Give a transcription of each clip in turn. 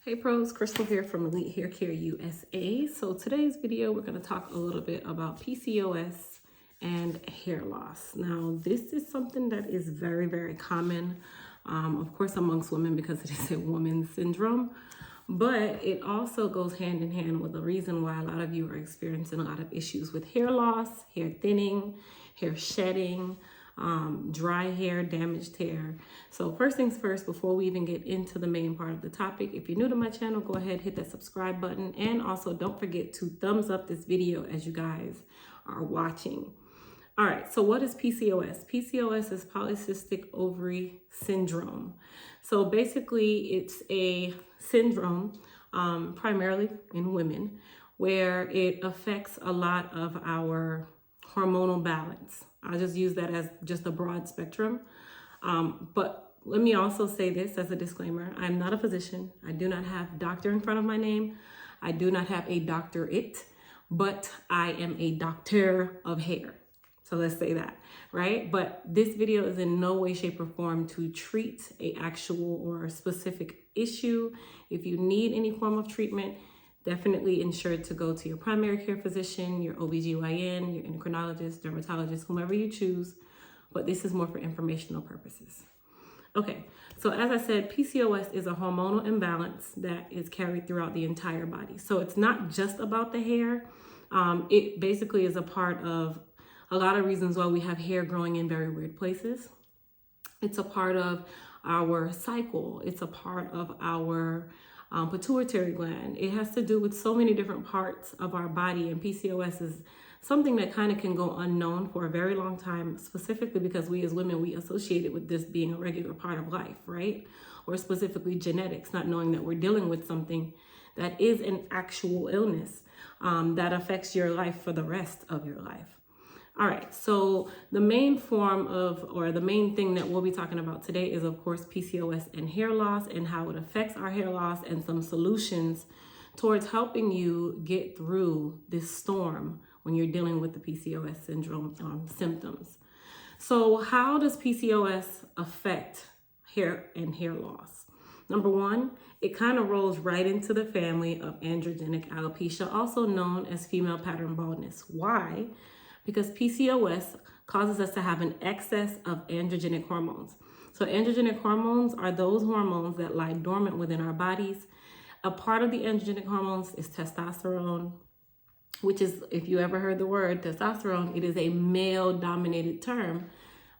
Hey pros, Crystal here from Elite Hair Care USA. So today's video, we're going to talk a little bit about PCOS and hair loss. Now, this is something that is very, very common, of course, amongst women because it is a woman's syndrome, but it also goes hand in hand with the reason why a lot of you are experiencing a lot of issues with hair loss, hair thinning, hair shedding, dry hair, damaged hair. So first things first, before we even get into the main part of the topic, if you're new to my channel, go ahead, hit that subscribe button. And also don't forget to thumbs up this video as you guys are watching. All right, so what is PCOS? PCOS is polycystic ovary syndrome. So basically it's a syndrome, primarily in women, where it affects a lot of our hormonal balance. I'll just use that as just a broad spectrum. But let me also say this as a disclaimer. I'm not a physician. I do not have doctor in front of my name. I do not have a doctorate, but I am a doctor of hair. So let's say that, right? But this video is in no way, shape, or form to treat an actual or specific issue. If you need any form of treatment, definitely ensure to go to your primary care physician, your OBGYN, your endocrinologist, dermatologist, whomever you choose. But this is more for informational purposes. Okay, so as I said, PCOS is a hormonal imbalance that is carried throughout the entire body. So it's not just about the hair. It basically is a part of a lot of reasons why we have hair growing in very weird places. It's a part of our cycle. It's a part of our pituitary gland. It has to do with so many different parts of our body, and PCOS is something that kind of can go unknown for a very long time, specifically because we as women, we associate it with this being a regular part of life, right? Or specifically genetics, not knowing that we're dealing with something that is an actual illness that affects your life for the rest of your life. All right, so the main form of, or the main thing that we'll be talking about today is, of course, PCOS and hair loss and how it affects our hair loss and some solutions towards helping you get through this storm when you're dealing with the PCOS syndrome symptoms. So how does PCOS affect hair and hair loss? Number one, it kind of rolls right into the family of androgenic alopecia, also known as female pattern baldness. Why? Because PCOS causes us to have an excess of androgenic hormones. So androgenic hormones are those hormones that lie dormant within our bodies. A part of the androgenic hormones is testosterone, which is, if you ever heard the word testosterone, it is a male-dominated term.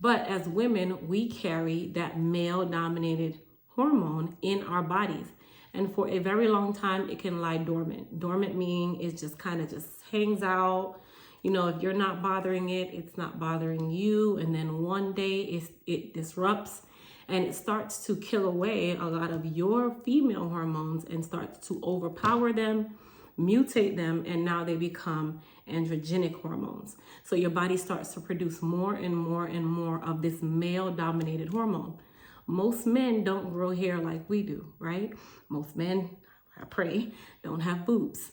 But as women, we carry that male-dominated hormone in our bodies. And for a very long time, it can lie dormant. Dormant meaning it just kind of just hangs out. You know, if you're not bothering it, it's not bothering you. And then one day it disrupts and it starts to kill away a lot of your female hormones and starts to overpower them, mutate them, and now they become androgenic hormones. So your body starts to produce more and more and more of this male-dominated hormone. Most men don't grow hair like we do, right? Most men, I pray, don't have boobs.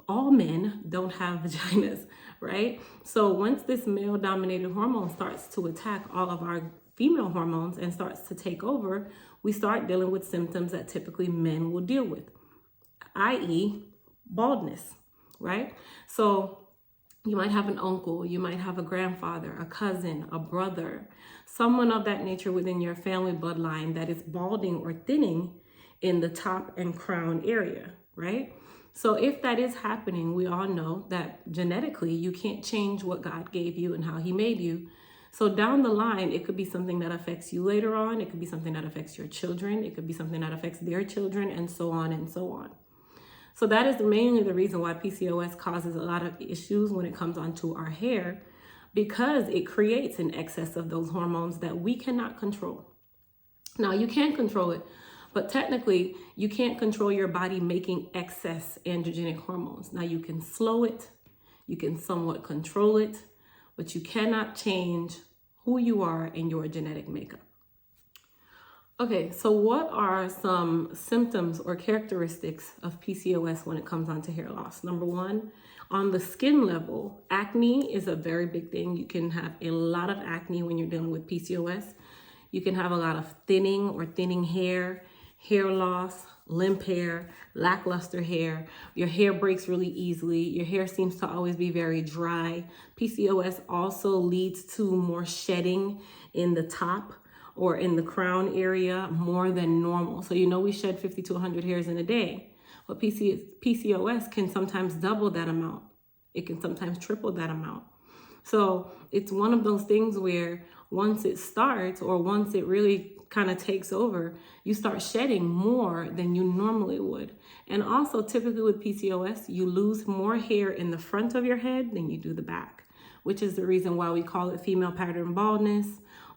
All men don't have vaginas, right? So once this male-dominated hormone starts to attack all of our female hormones and starts to take over, we start dealing with symptoms that typically men will deal with, i.e. baldness, right? So you might have an uncle, you might have a grandfather, a cousin, a brother, someone of that nature within your family bloodline that is balding or thinning in the top and crown area, right? So if that is happening, we all know that genetically you can't change what God gave you and how he made you. So down the line, it could be something that affects you later on. It could be something that affects your children. It could be something that affects their children, and so on and so on. So that is mainly the reason why PCOS causes a lot of issues when it comes onto our hair, because it creates an excess of those hormones that we cannot control. Now, you can control it, but technically, you can't control your body making excess androgenic hormones. Now, you can slow it, you can somewhat control it, but you cannot change who you are and your genetic makeup. Okay, so what are some symptoms or characteristics of PCOS when it comes on to hair loss? Number one, on the skin level, acne is a very big thing. You can have a lot of acne when you're dealing with PCOS. You can have a lot of thinning or thinning hair, hair loss, limp hair, lackluster hair. Your hair breaks really easily. Your hair seems to always be very dry. PCOS also leads to more shedding in the top or in the crown area more than normal. So you know we shed 50 to 100 hairs in a day. But PCOS can sometimes double that amount. It can sometimes triple that amount. So it's one of those things where once it starts or once it really kind of takes over, you start shedding more than you normally would. And also typically with PCOS, you lose more hair in the front of your head than you do the back, which is the reason why we call it female pattern baldness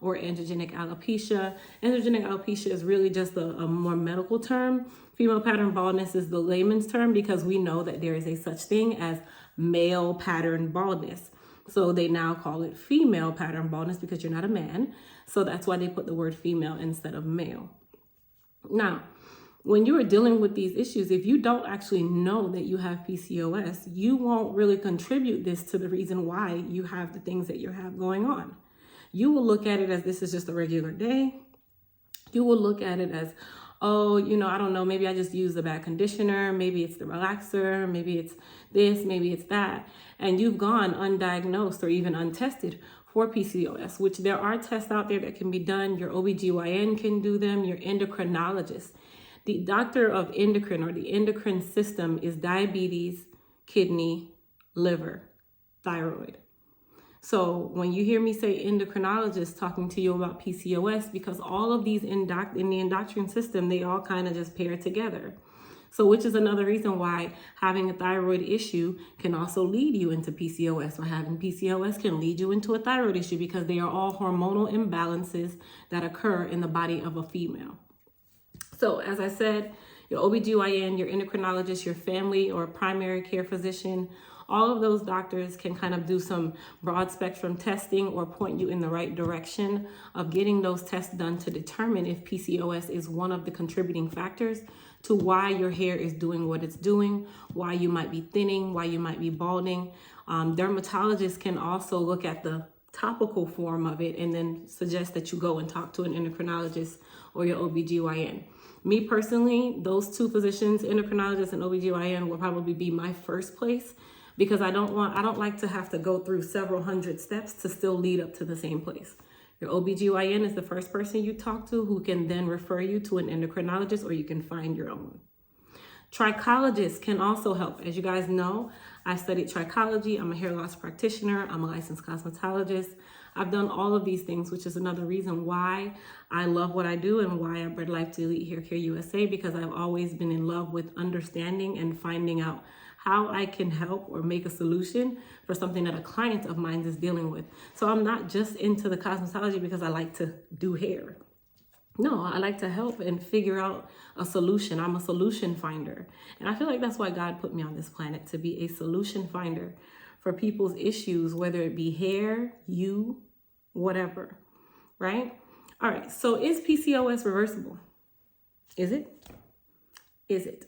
or androgenic alopecia. Androgenic alopecia is really just a more medical term. Female pattern baldness is the layman's term because we know that there is a such thing as male pattern baldness. So they now call it female pattern baldness because you're not a man. So that's why they put the word female instead of male. Now, when you are dealing with these issues, if you don't actually know that you have PCOS, you won't really contribute this to the reason why you have the things that you have going on. You will look at it as this is just a regular day. You will look at it as, oh, I don't know, maybe I just used a bad conditioner, maybe it's the relaxer, maybe it's this, maybe it's that. And you've gone undiagnosed or even untested for PCOS, which there are tests out there that can be done. Your OBGYN can do them, your endocrinologist. The doctor of endocrine or the endocrine system is diabetes, kidney, liver, thyroid. So when you hear me say endocrinologist talking to you about PCOS, because all of these in the endocrine system, they all kind of just pair together. So which is another reason why having a thyroid issue can also lead you into PCOS, or having PCOS can lead you into a thyroid issue, because they are all hormonal imbalances that occur in the body of a female. So as I said, your OBGYN, your endocrinologist, your family or primary care physician, all of those doctors can kind of do some broad spectrum testing or point you in the right direction of getting those tests done to determine if PCOS is one of the contributing factors to why your hair is doing what it's doing, why you might be thinning, why you might be balding. Dermatologists can also look at the topical form of it and then suggest that you go and talk to an endocrinologist or your OBGYN. Me personally, those two physicians, endocrinologist and OBGYN, will probably be my first place, because I don't like to have to go through several hundred steps to still lead up to the same place. Your OBGYN is the first person you talk to, who can then refer you to an endocrinologist, or you can find your own. Trichologists can also help. As you guys know, I studied trichology. I'm a hair loss practitioner. I'm a licensed cosmetologist. I've done all of these things, which is another reason why I love what I do and why I bred life to Elite Hair Care USA, because I've always been in love with understanding and finding out how I can help or make a solution for something that a client of mine is dealing with. So I'm not just into the cosmetology because I like to do hair. No, I like to help and figure out a solution. I'm a solution finder. And I feel like that's why God put me on this planet, to be a solution finder for people's issues, whether it be hair, you, whatever, right? All right, so is PCOS reversible? Is it? Is it?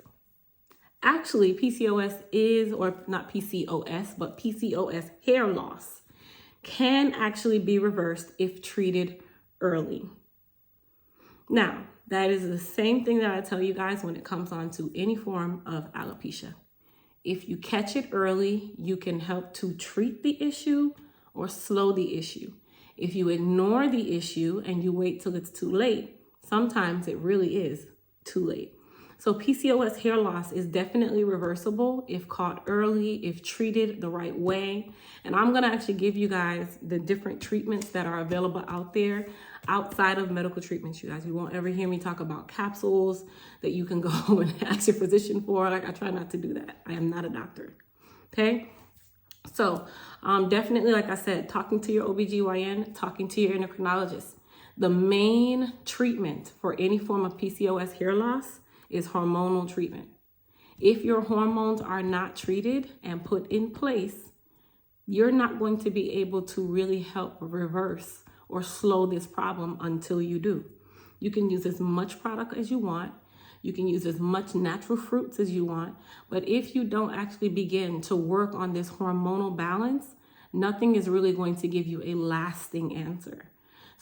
Actually, PCOS is, or not PCOS, but PCOS hair loss can actually be reversed if treated early. Now, that is the same thing that I tell you guys when it comes on to any form of alopecia. If you catch it early, you can help to treat the issue or slow the issue. If you ignore the issue and you wait till it's too late, sometimes it really is too late. So PCOS hair loss is definitely reversible if caught early, if treated the right way. And I'm gonna actually give you guys the different treatments that are available out there outside of medical treatments, you guys. You won't ever hear me talk about capsules that you can go and ask your physician for. Like, I try not to do that. I am not a doctor, okay? So definitely, like I said, talking to your OBGYN, talking to your endocrinologist. The main treatment for any form of PCOS hair loss is hormonal treatment. If your hormones are not treated and put in place, you're not going to be able to really help reverse or slow this problem until you do. You can use as much product as you want. You can use as much natural fruits as you want. But if you don't actually begin to work on this hormonal balance, nothing is really going to give you a lasting answer.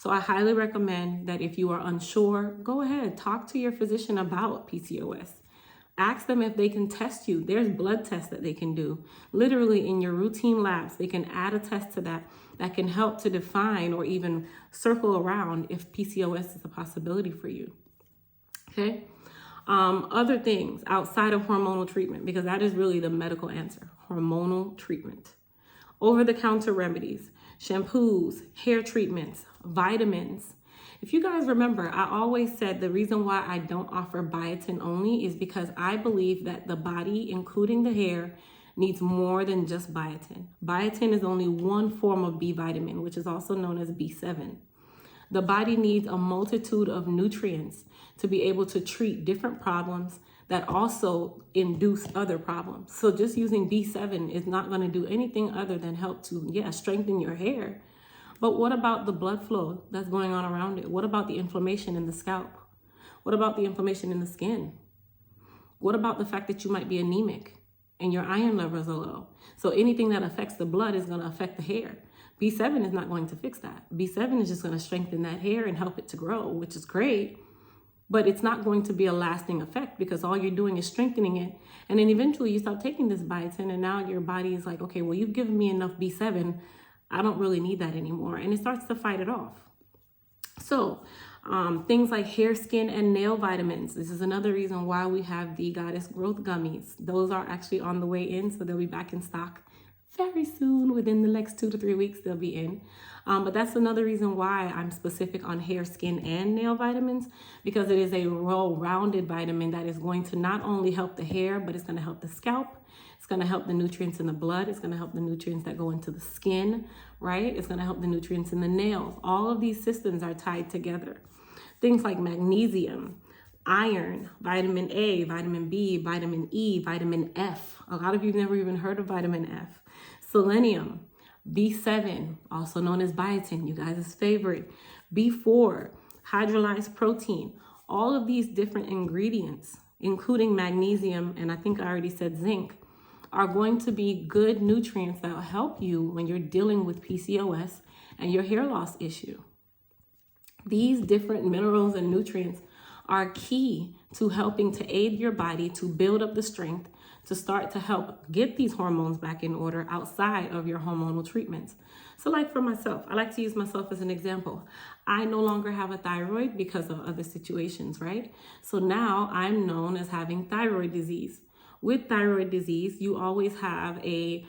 So I highly recommend that if you are unsure, go ahead, talk to your physician about PCOS. Ask them if they can test you. There's blood tests that they can do. Literally in your routine labs, they can add a test to that can help to define or even circle around if PCOS is a possibility for you. Okay? Other things outside of hormonal treatment, because that is really the medical answer, hormonal treatment. Over-the-counter remedies, shampoos, hair treatments, vitamins. If you guys remember, I always said the reason why I don't offer biotin only is because I believe that the body, including the hair, needs more than just biotin. Biotin is only one form of B vitamin, which is also known as B7. The body needs a multitude of nutrients to be able to treat different problems that also induce other problems. So just using B7 is not going to do anything other than help to, strengthen your hair. But what about the blood flow that's going on around it? What about the inflammation in the scalp? What about the inflammation in the skin? What about the fact that you might be anemic and your iron levels are low? So anything that affects the blood is going to affect the hair. B7 is not going to fix that. B7 is just going to strengthen that hair and help it to grow, which is great. But it's not going to be a lasting effect because all you're doing is strengthening it. And then eventually you stop taking this biotin and now your body is like, okay, well, you've given me enough B7. I don't really need that anymore. And it starts to fight it off. So things like hair, skin, and nail vitamins. This is another reason why we have the Goddess Growth Gummies. Those are actually on the way in, so they'll be back in stock very soon. Within the next 2 to 3 weeks, they'll be in. But that's another reason why I'm specific on hair, skin, and nail vitamins, because it is a well-rounded vitamin that is going to not only help the hair, but it's going to help the scalp. It's going to help the nutrients in the blood. It's going to help the nutrients that go into the skin, right? It's going to help the nutrients in the nails. All of these systems are tied together. Things like magnesium, iron, vitamin A, vitamin B, vitamin E, vitamin F. A lot of you have never even heard of vitamin F. Selenium, B7, also known as biotin, you guys' favorite. B4, hydrolyzed protein. All of these different ingredients, including magnesium, and I think I already said zinc, are going to be good nutrients that will help you when you're dealing with PCOS and your hair loss issue. These different minerals and nutrients are key to helping to aid your body to build up the strength to start to help get these hormones back in order outside of your hormonal treatments. So like for myself, I like to use myself as an example. I no longer have a thyroid because of other situations, right? So now I'm known as having thyroid disease. With thyroid disease, you always have a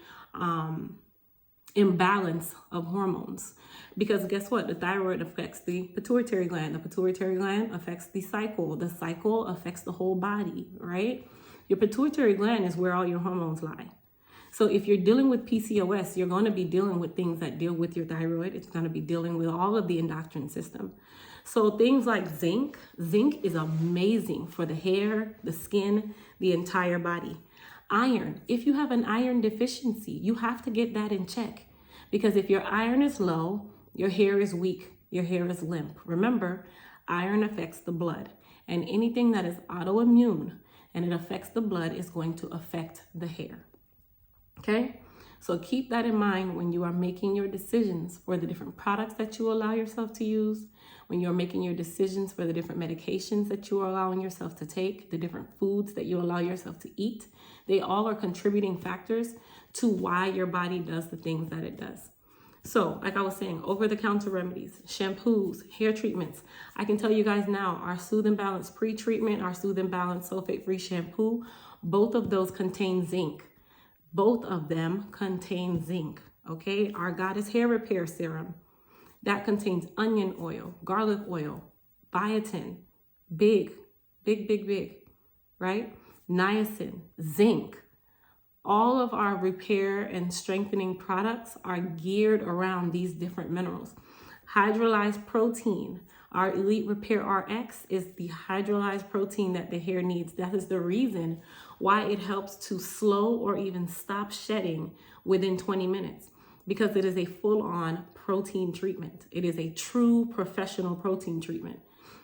imbalance of hormones. Because guess what? The thyroid affects the pituitary gland. The pituitary gland affects the cycle. The cycle affects the whole body, right? Your pituitary gland is where all your hormones lie. So if you're dealing with PCOS, you're going to be dealing with things that deal with your thyroid. It's going to be dealing with all of the endocrine system. So things like zinc. Zinc is amazing for the hair, the skin, the entire body. Iron. If you have an iron deficiency, you have to get that in check. Because if your iron is low, your hair is weak, your hair is limp. Remember, iron affects the blood. And anything that is autoimmune and it affects the blood is going to affect the hair. Okay? So keep that in mind when you are making your decisions for the different products that you allow yourself to use, when you're making your decisions for the different medications that you are allowing yourself to take, the different foods that you allow yourself to eat. They all are contributing factors to why your body does the things that it does. So, like I was saying, over-the-counter remedies, shampoos, hair treatments. I can tell you guys now, our Soothe and Balance pre-treatment, our Soothe and Balance sulfate-free shampoo, both of those contain zinc. Both of them contain zinc, okay? Our Goddess Hair Repair Serum, that contains onion oil, garlic oil, biotin, big, right? Niacin, zinc. All of our repair and strengthening products are geared around these different minerals. Hydrolyzed protein. Our Elite Repair RX is the hydrolyzed protein that the hair needs. That is the reason why it helps to slow or even stop shedding within 20 minutes, because it is a full-on protein treatment. It is a true professional protein treatment.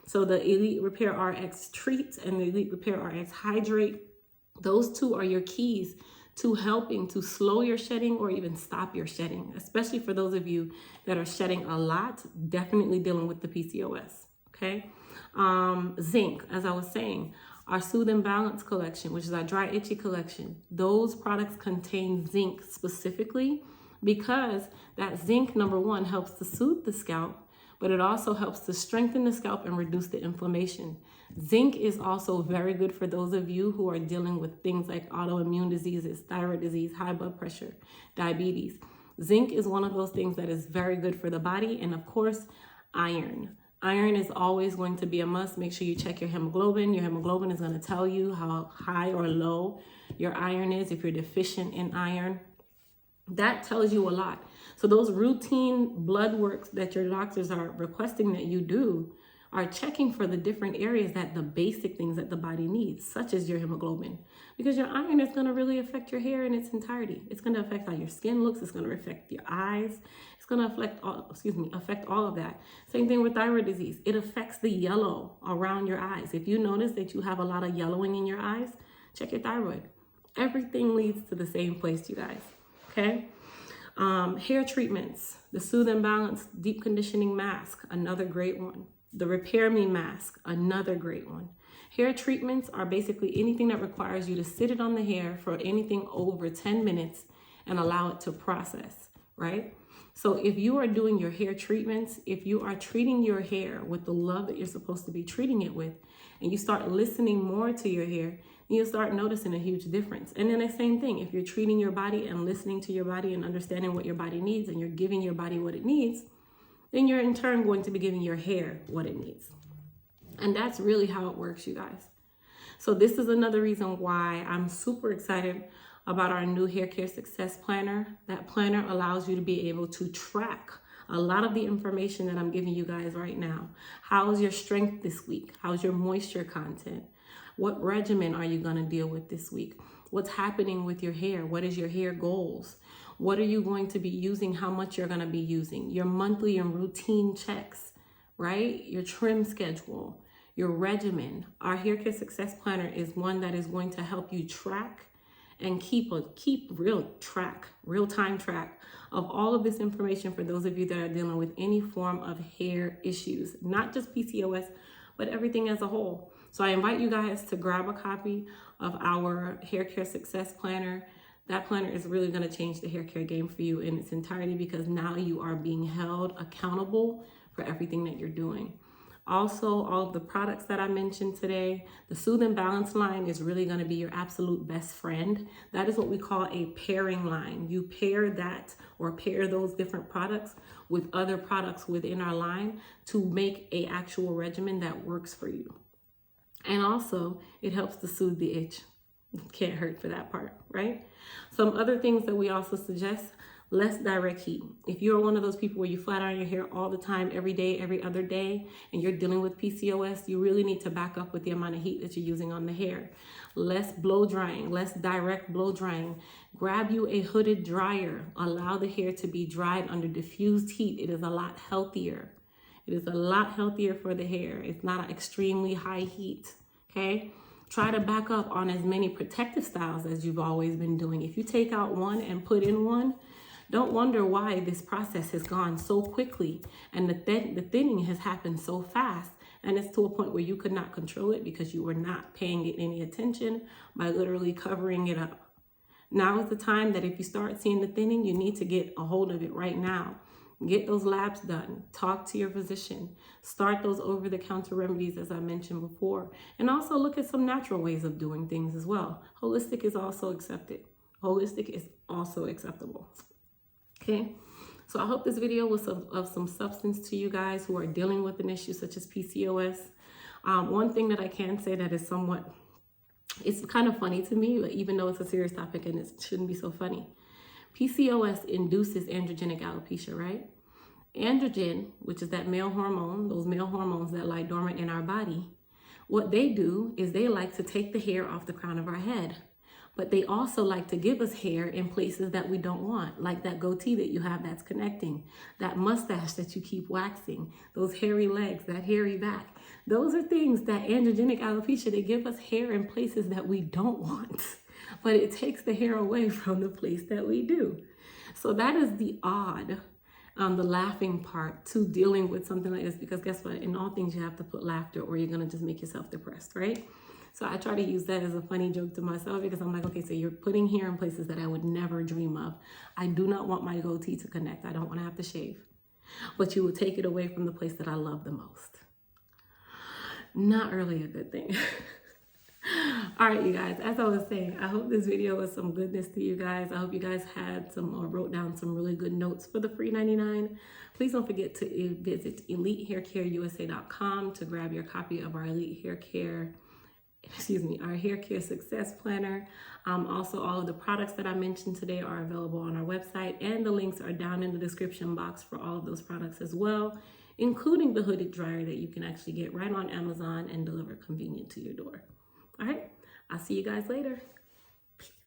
So the Elite Repair RX Treat and the Elite Repair RX Hydrate, those two are your keys to helping to slow your shedding or even stop your shedding, especially for those of you that are shedding a lot, definitely dealing with the PCOS, okay? Zinc, as I was saying, our Soothe and Balance collection, which is our dry itchy collection, those products contain zinc specifically because that zinc, number one, helps to soothe the scalp, but it also helps to strengthen the scalp and reduce the inflammation. Zinc is also very good for those of you who are dealing with things like autoimmune diseases, thyroid disease, high blood pressure, diabetes. Zinc is one of those things that is very good for the body. And of course, iron. Iron is always going to be a must. Make sure you check your hemoglobin. Your hemoglobin is going to tell you how high or low your iron is if you're deficient in iron. That tells you a lot. So those routine blood works that your doctors are requesting that you do are checking for the different areas that the basic things that the body needs, such as your hemoglobin, because your iron is going to really affect your hair in its entirety. It's going to affect how your skin looks. It's going to affect your eyes. It's going to affect all of that. Same thing with thyroid disease. It affects the yellow around your eyes. If you notice that you have a lot of yellowing in your eyes, check your thyroid. Everything leads to the same place, you guys. Okay. Hair treatments, the Soothe and Balance Deep Conditioning Mask, another great one. The Repair Me Mask, another great one. Hair treatments are basically anything that requires you to sit it on the hair for anything over 10 minutes and allow it to process, right? So if you are doing your hair treatments, if you are treating your hair with the love that you're supposed to be treating it with, and you start listening more to your hair, you'll start noticing a huge difference. And then the same thing, if you're treating your body and listening to your body and understanding what your body needs and you're giving your body what it needs, then you're in turn going to be giving your hair what it needs. And that's really how it works, you guys. So this is another reason why I'm super excited about our new Hair Care Success Planner. That planner allows you to be able to track a lot of the information that I'm giving you guys right now. How's your strength this week? How's your moisture content? What regimen are you going to deal with this week? What's happening with your hair? What is your hair goals? What are you going to be using? How much you're going to be using? Your monthly and routine checks, right? Your trim schedule, your regimen. Our Hair Care Success Planner is one that is going to help you track and keep real-time track of all of this information for those of you that are dealing with any form of hair issues, not just PCOS, but everything as a whole. So I invite you guys to grab a copy of our Hair Care Success Planner. That planner is really going to change the hair care game for you in its entirety because now you are being held accountable for everything that you're doing. Also, all of the products that I mentioned today, the Soothe and Balance line is really going to be your absolute best friend. That is what we call a pairing line. You pair that or pair those different products with other products within our line to make an actual regimen that works for you. And also, it helps to soothe the itch. Can't hurt for that part, right? Some other things that we also suggest, less direct heat. If you're one of those people where you flat iron your hair all the time, every day, every other day, and you're dealing with PCOS, you really need to back up with the amount of heat that you're using on the hair. Less blow drying, less direct blow drying. Grab you a hooded dryer. Allow the hair to be dried under diffused heat. It is a lot healthier. It is a lot healthier for the hair. It's not extremely high heat, okay? Try to back up on as many protective styles as you've always been doing. If you take out one and put in one, don't wonder why this process has gone so quickly and the thinning has happened so fast. And it's to a point where you could not control it because you were not paying it any attention by literally covering it up. Now is the time that if you start seeing the thinning, you need to get a hold of it right now. Get those labs done. Talk to your physician. Start those over-the-counter remedies, as I mentioned before. And also look at some natural ways of doing things as well. Holistic is also accepted. Holistic is also acceptable. Okay, so I hope this video was of some substance to you guys who are dealing with an issue such as PCOS. One thing that I can say that is somewhat, it's kind of funny to me, but even though it's a serious topic and it shouldn't be so funny. PCOS induces androgenic alopecia, right? Androgen, which is that male hormone, those male hormones that lie dormant in our body, what they do is they like to take the hair off the crown of our head. But they also like to give us hair in places that we don't want, like that goatee that you have that's connecting, that mustache that you keep waxing, those hairy legs, that hairy back. Those are things that androgenic alopecia, they give us hair in places that we don't want. but it takes the hair away from the place that we do. So that is the odd, the laughing part to dealing with something like this, because guess what? In all things, you have to put laughter or you're going to just make yourself depressed, right? So I try to use that as a funny joke to myself, because I'm like, okay, so you're putting hair in places that I would never dream of. I do not want my goatee to connect. I don't want to have to shave. But you will take it away from the place that I love the most. Not really a good thing. All right, you guys, as I was saying, I hope this video was some goodness to you guys. I hope you guys had some or wrote down some really good notes for the free 99. Please don't forget to visit EliteHairCareUSA.com to grab your copy of our Elite Hair Care, our hair care success planner. Also, all of the products that I mentioned today are available on our website, and the links are down in the description box for all of those products as well, including the hooded dryer that you can actually get right on Amazon and deliver convenient to your door. All right, I'll see you guys later.